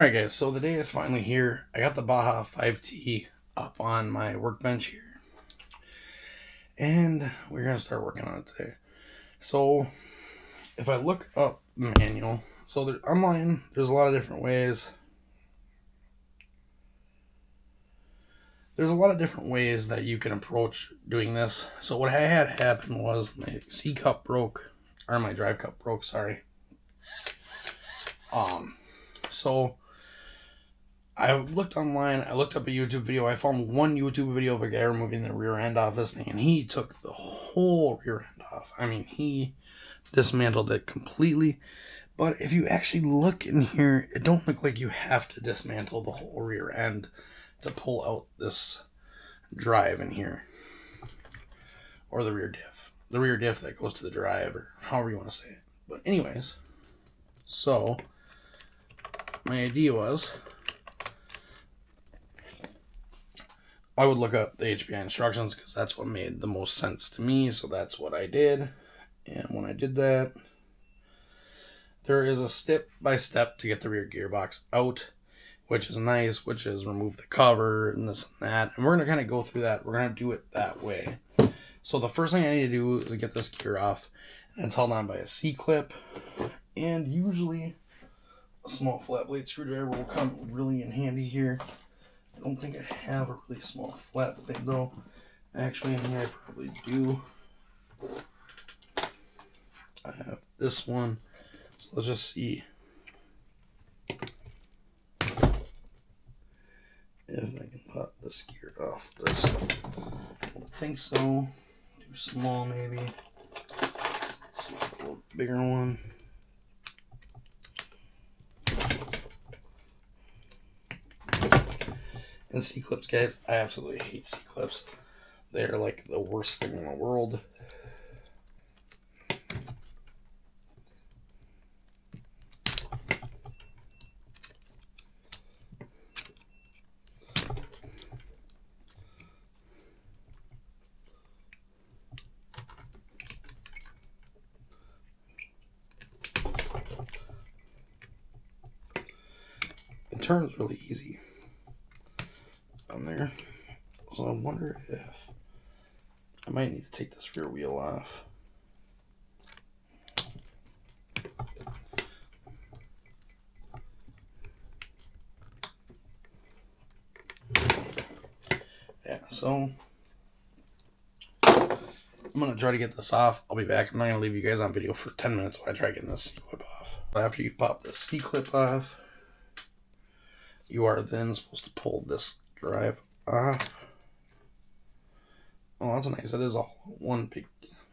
Alright guys, so the day is finally here. I got the Baja 5T up on my workbench here. And we're going to start working on it today. So, if I look up the manual, so online, there's a lot of different ways. There's a lot of different ways that you can approach doing this. So what I had happen was my C cup broke, or my drive cup broke, sorry. So I looked online, I looked up a YouTube video, I found one YouTube video of a guy removing the rear end off this thing, and he took the whole rear end off. I mean, he dismantled it completely. But if you actually look in here, it don't look like you have to dismantle the whole rear end to pull out this drive in here. Or the rear diff. The rear diff that goes to the drive, or however you want to say it. But anyways, so my idea was I would look up the HPI instructions because that's what made the most sense to me, so that's what I did. And when I did that, there is a step-by-step to get the rear gearbox out, which is nice, which is remove the cover and this and that. And we're going to kind of go through that. We're going to do it that way. So the first thing I need to do is get this gear off, and it's held on by a C-clip. And usually a small flat blade screwdriver will come really in handy here. I don't think I have a really small flat blade though. Actually, in here I probably do. I have this one. So let's just see if I can pop this gear off this. I don't think so. Too small maybe. Let's see, a little bigger one. And C-clips, guys, I absolutely hate C-clips. They're like the worst thing in the world. It turns really easy on there, so I wonder if I might need to take this rear wheel off. Yeah, so I'm gonna try to get this off. I'll be back. I'm not gonna leave you guys on video for 10 minutes while I try getting this C-clip off. After you pop the C-clip off, you are then supposed to pull this drive off. Oh, that's nice. It is all one big,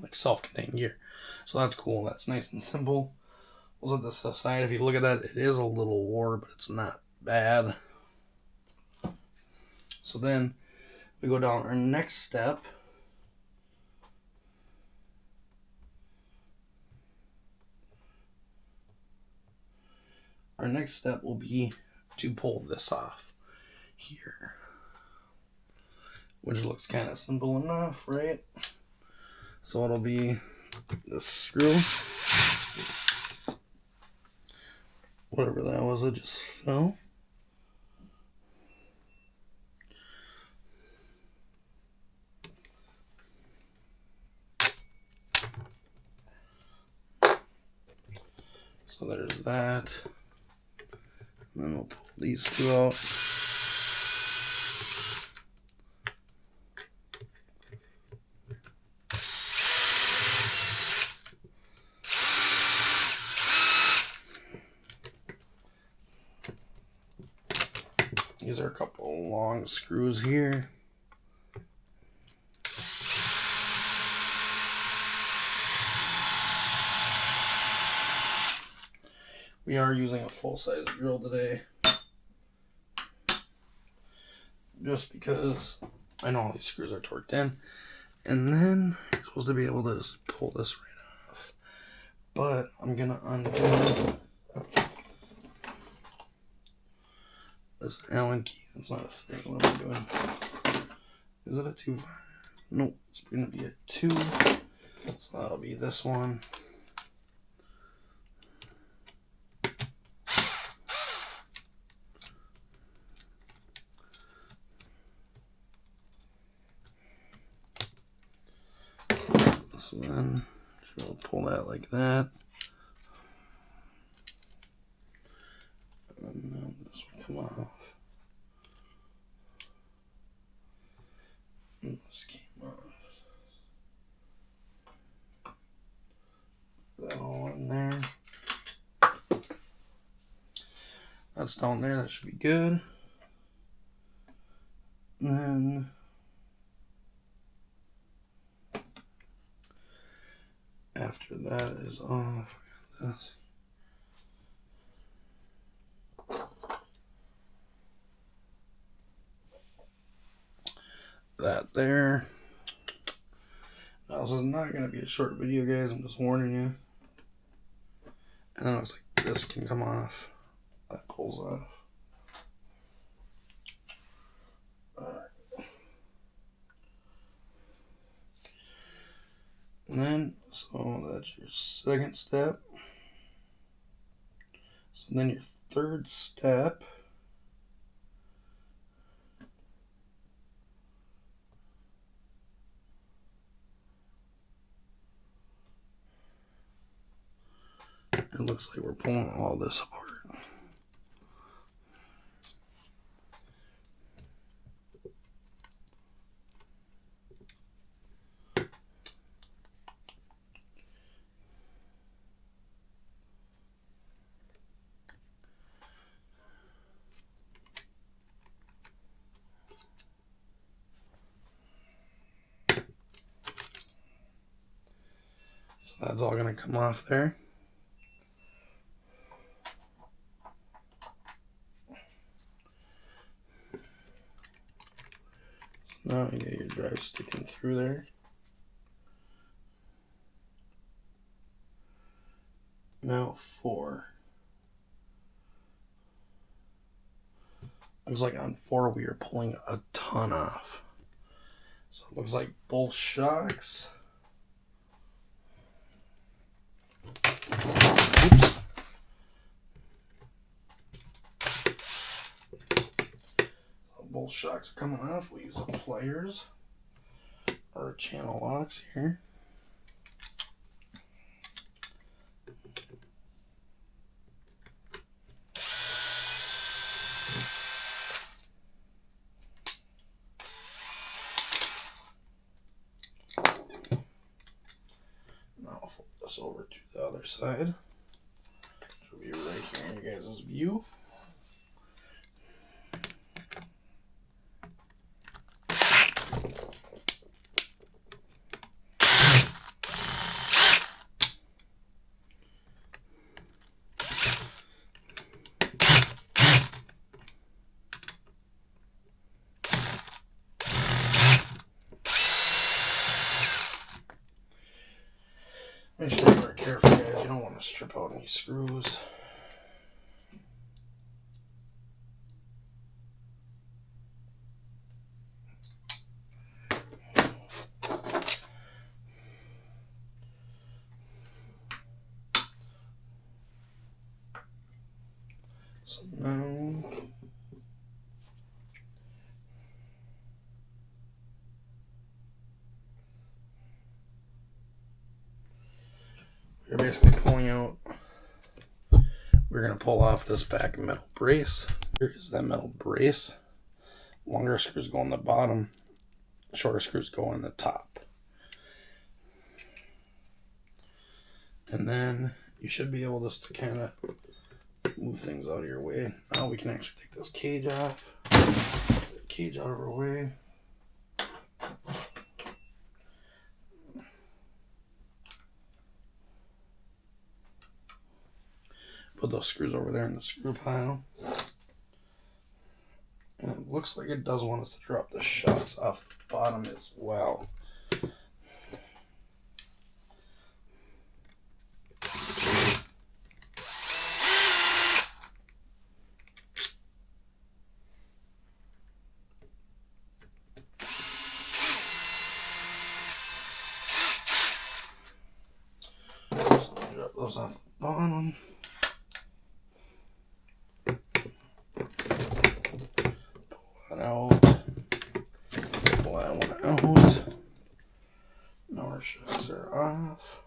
like, self-contained gear. So that's cool. That's nice and simple. We'll set this aside. If you look at that, it is a little worn, but it's not bad. So then we go down our next step. Our next step will be to pull this off here, which looks kind of simple enough, right? So it'll be this screw, whatever that was, it just fell. So there's that. And then we'll pull these two out. These are a couple of long screws here. We are using a full-size drill today, just because I know all these screws are torqued in, and then you're supposed to be able to just pull this right off. But I'm gonna undo this Allen key. That's not a thing. What am I doing? Is it a 2? Nope, it's gonna be a 2. So that'll be this one. pull that like that. And then this will come off. And this came off. That all in there. That's down there. That should be good. And then after that is off, we got this. That there. Now, this is not going to be a short video, guys. I'm just warning you. And then it looks like this can come off. That pulls off. Alright. And then, so that's your second step. So then your third step. It looks like we're pulling all this apart. So that's all going to come off there. Now you get your drive sticking through there. Now 4. Looks like on 4 we are pulling a ton off. So it looks like both shocks. Oops. Both shocks are coming off. We use pliers or channel locks here. Now I'll flip this over to the other side. Which will be right here in your guys' view. Make sure you're very careful, guys. You don't want to strip out any screws. So now we're basically pulling out, we're going to pull off this back metal brace. Here is that metal brace. Longer screws go on the bottom, shorter screws go on the top. And then you should be able just to kind of move things out of your way. Now we can actually take this cage off. Get the cage out of our way. Put those screws over there in the screw pile. And it looks like it does want us to drop the shocks off the bottom as well. So drop those off the bottom. Out, pull that one out. Now our shocks are off.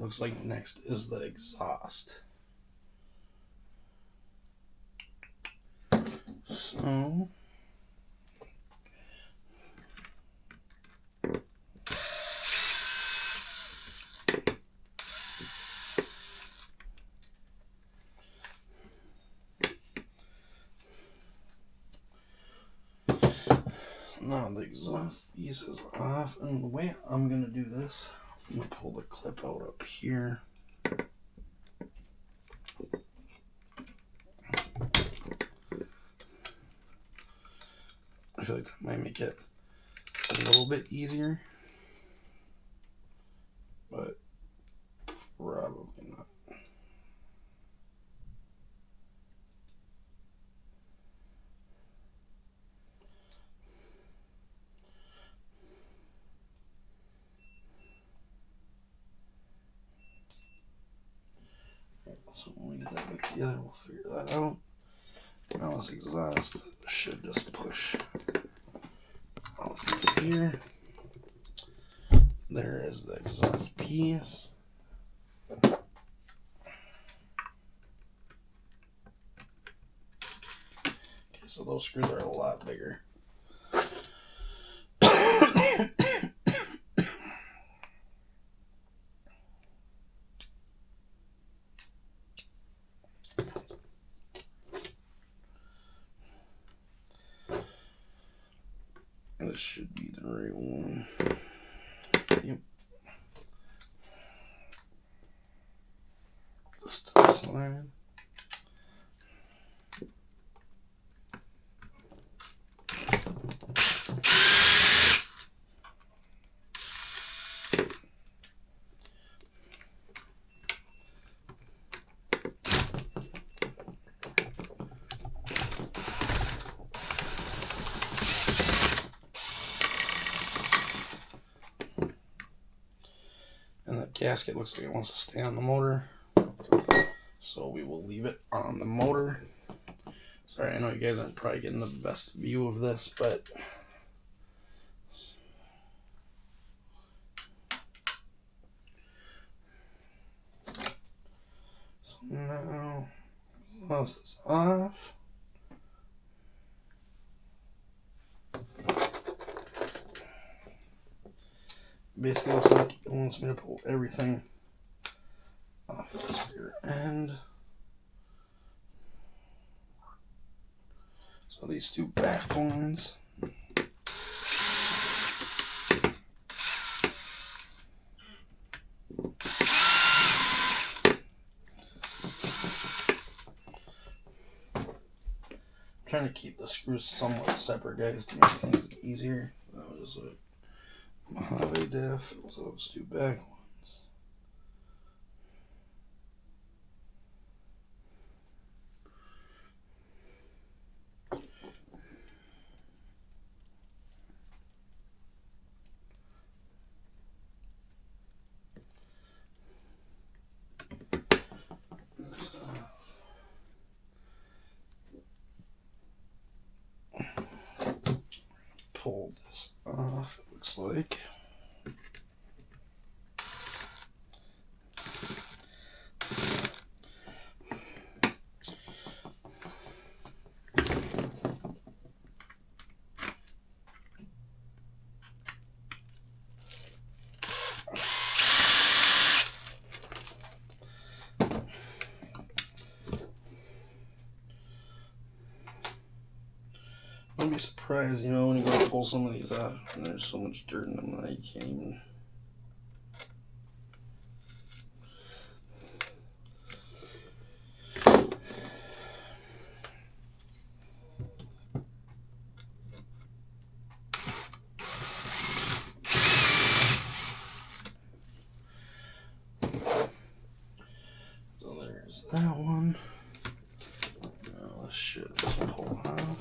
looks like next is the exhaust. So now the exhaust piece is off, and the way I'm gonna do this, I'm gonna pull the clip out up here. I feel like that might make it a little bit easier, but probably not. So when we get that back together, we'll figure that out. Now this exhaust should just push out here. There is the exhaust piece. Okay, so those screws are a lot bigger. This should be the right one. Yep. Just to the side. And that gasket looks like it wants to stay on the motor, so we will leave it on the motor. Sorry, I know you guys aren't probably getting the best view of this, but so now exhaust is off. Basically looks like it wants me to pull everything off this rear end. So these two back ones. I'm trying to keep the screws somewhat separate, guys, to make things easier. That was a Baja Diff, so those two back ones. Pull this off, it looks like. I'd be surprised, you know, when you go to pull some of these out and there's so much dirt in them that you can't even. So there's that one. Now this should just pull off.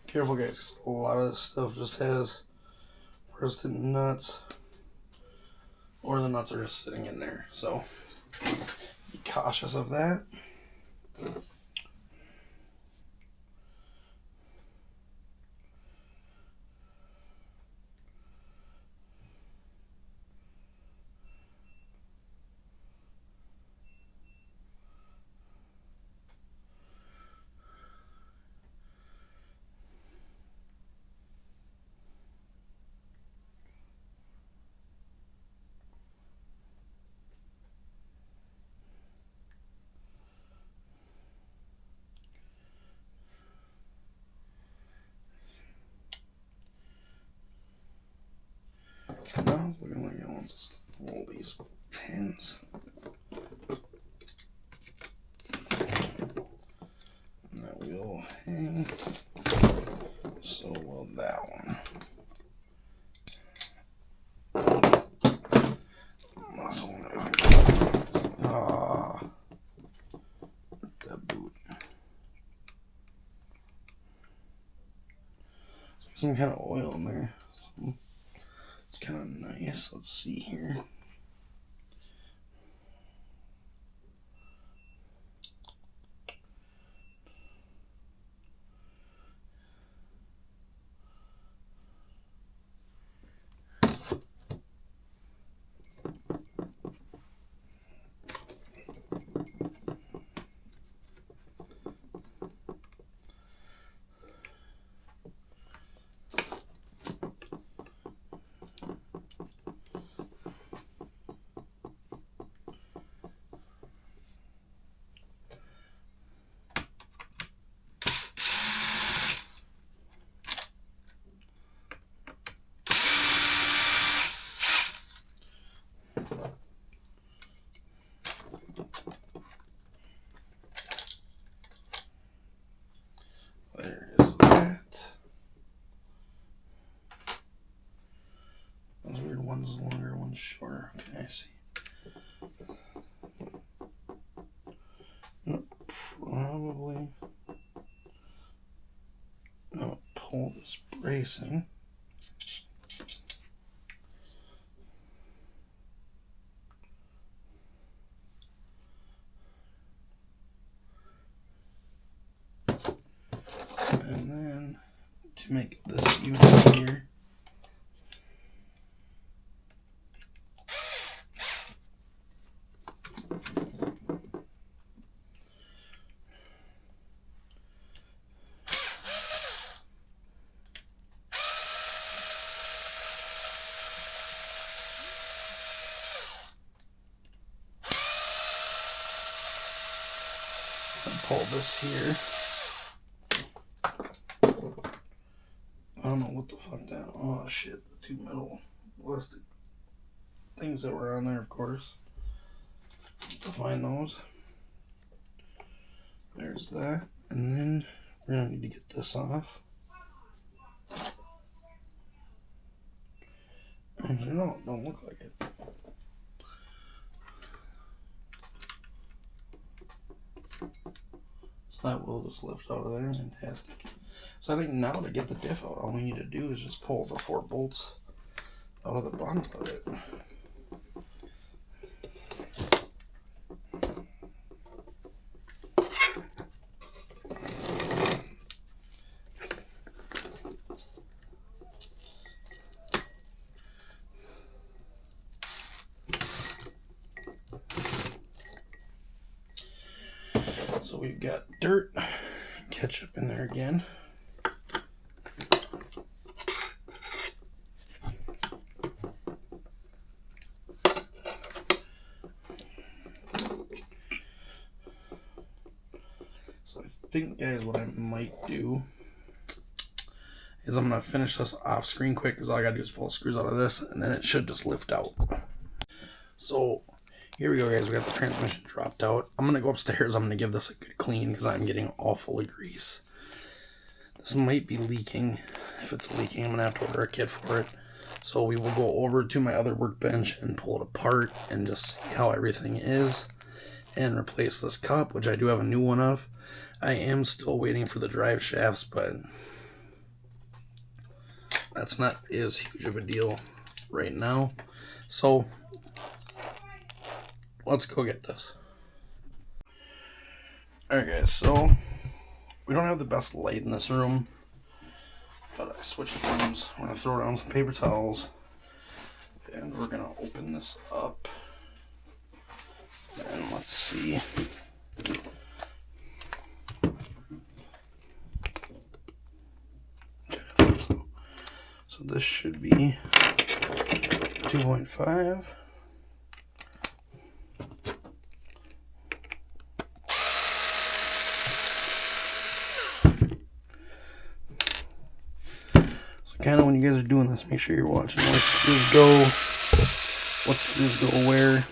Careful, guys, a lot of this stuff just has rusted nuts, or the nuts are just sitting in there, so be cautious of that. Now looking like it wants us to pull these pins. And that will hang. So will that one. That boot. Some kind of oil in there. So it's kind of nice. Let's see here. There is that. Those weird ones longer, ones shorter. Okay, I see. Probably I'll pull this bracing. And then to make this even here, pull this here. I don't know what the fuck that. Oh shit! The two metal plastic things that were on there, of course. To find those. There's that, and then we're gonna need to get this off. Actually, no, don't look like it. So that will just lift out of there. Fantastic. So I think now to get the diff out, all we need to do is just pull the 4 bolts out of the bottom of it. So we've got dirt, ketchup in there again. So I think, guys, what I might do is I'm going to finish this off screen quick, because all I got to do is pull the screws out of this, and then it should just lift out. So here we go, guys. We got the transmission dropped out. I'm going to go upstairs. I'm going to give this a good clean because I'm getting all full of grease. This might be leaking. If it's leaking, I'm going to have to order a kit for it. So we will go over to my other workbench and pull it apart and just see how everything is and replace this cup, which I do have a new one of. I am still waiting for the drive shafts, but that's not as huge of a deal right now. So let's go get this. Alright guys, so we don't have the best light in this room, but I switched rooms. We're gonna throw down some paper towels and we're gonna open this up. And let's see. Okay, so this should be 2.5. Kind of when you guys are doing this, make sure you're watching what screws go where.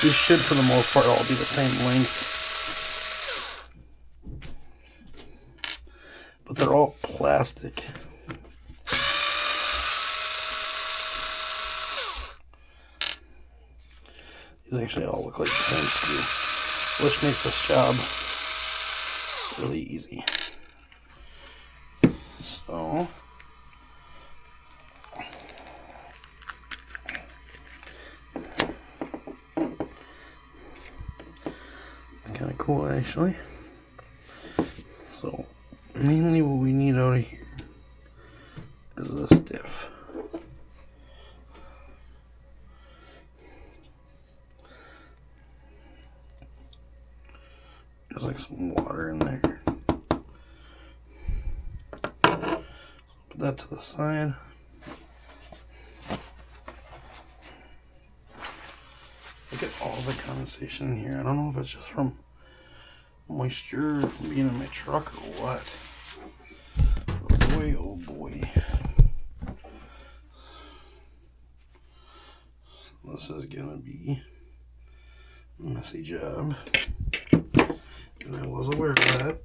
These should, for the most part, all be the same length, but they're all plastic. These actually all look like the same screw, which makes this job really easy. So, kind of cool actually. So, mainly what we need out of here is this diff. There's like some water in there. Put that to the side. Look at all the condensation in here. I don't know if it's just from moisture from being in my truck or what. Oh boy. This is gonna be a messy job. And I was aware of that.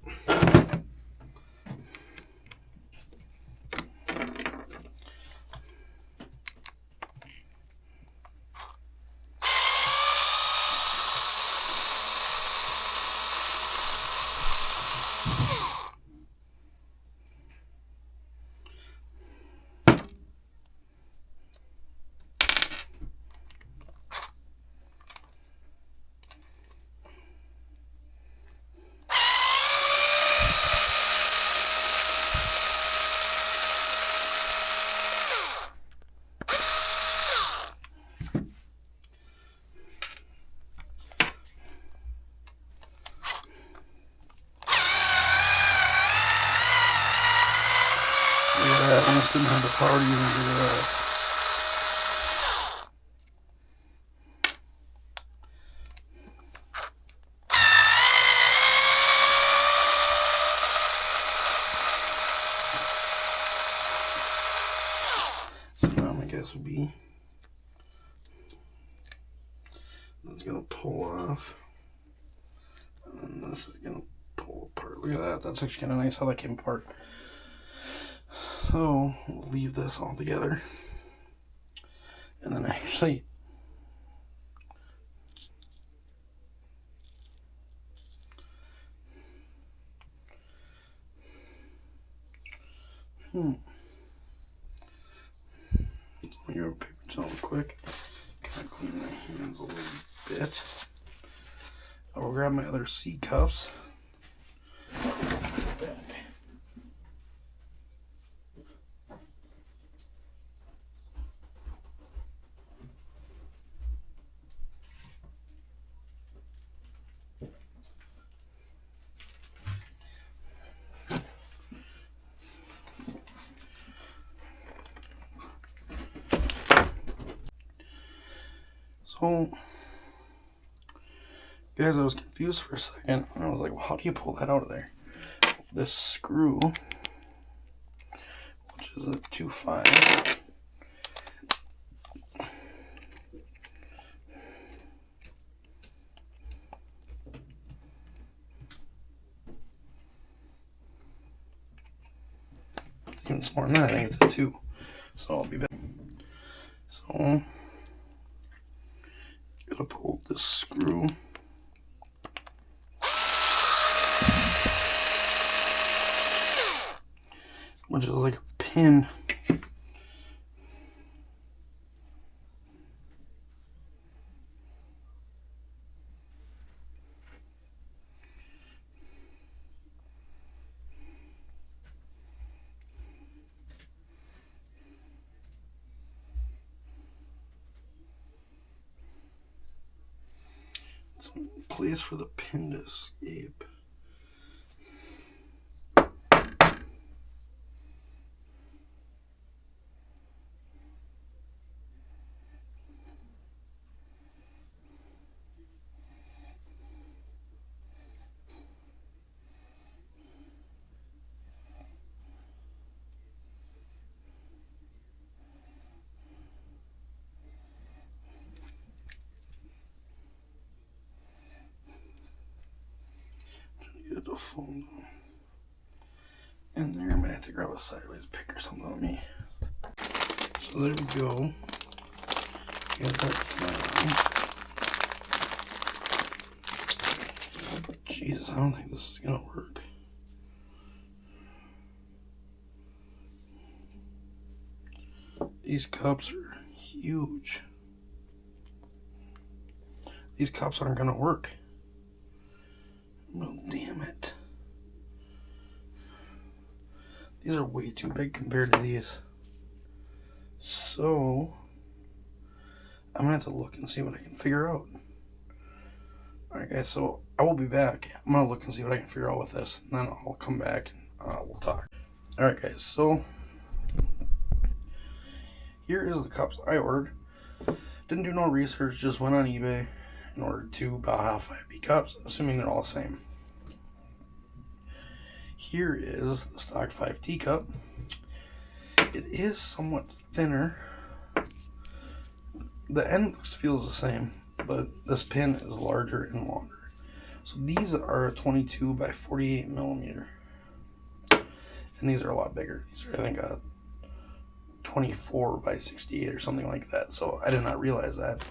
I almost didn't have the power to even do that. So now my guess would be that's gonna pull off, and then this is gonna pull apart. Look at that. That's actually kind of nice how that came apart. So we'll leave this all together, and then actually let me grab a paper towel quick, kind of clean my hands a little bit. I will grab my other C cups. So, guys, I was confused for a second. I was like, well, how do you pull that out of there? This screw, which is a 2.5. Even smaller than that, I think it's a 2. So I'll be back. So, gotta pull this screw. Which is like a pin. some place for the pin to escape. Get the phone in there. I might have to grab a sideways pick or something on me. So there we go. Get that thing. Jesus, I don't think this is gonna work. These cups are huge. These cups aren't gonna work. No, damn it. These are way too big compared to these. So, I'm gonna have to look and see what I can figure out. Alright guys, so I will be back. I'm gonna look and see what I can figure out with this, and then I'll come back and we'll talk. Alright guys, so here is the cups I ordered. Didn't do no research, just went on eBay and ordered 2 Baja 5B cups, assuming they're all the same. Here is the stock 5T cup. It is somewhat thinner. The end feels the same, but this pin is larger and longer. So these are a 22 by 48 millimeter. And these are a lot bigger. These are, I think, a 24 by 68 or something like that. So I did not realize that.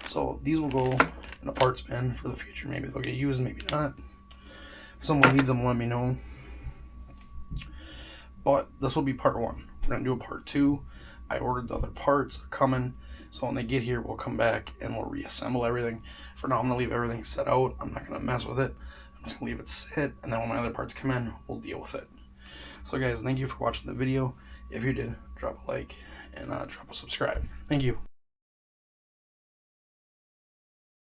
So these will go in a parts bin for the future. Maybe they'll get used, maybe not. If someone needs them, let me know. But this will be part 1. We're going to do a part 2. I ordered the other parts. They're coming. So when they get here, we'll come back and we'll reassemble everything. For now, I'm going to leave everything set out. I'm not going to mess with it. I'm just going to leave it sit. And then when my other parts come in, we'll deal with it. So guys, thank you for watching the video. If you did, drop a like and drop a subscribe. Thank you.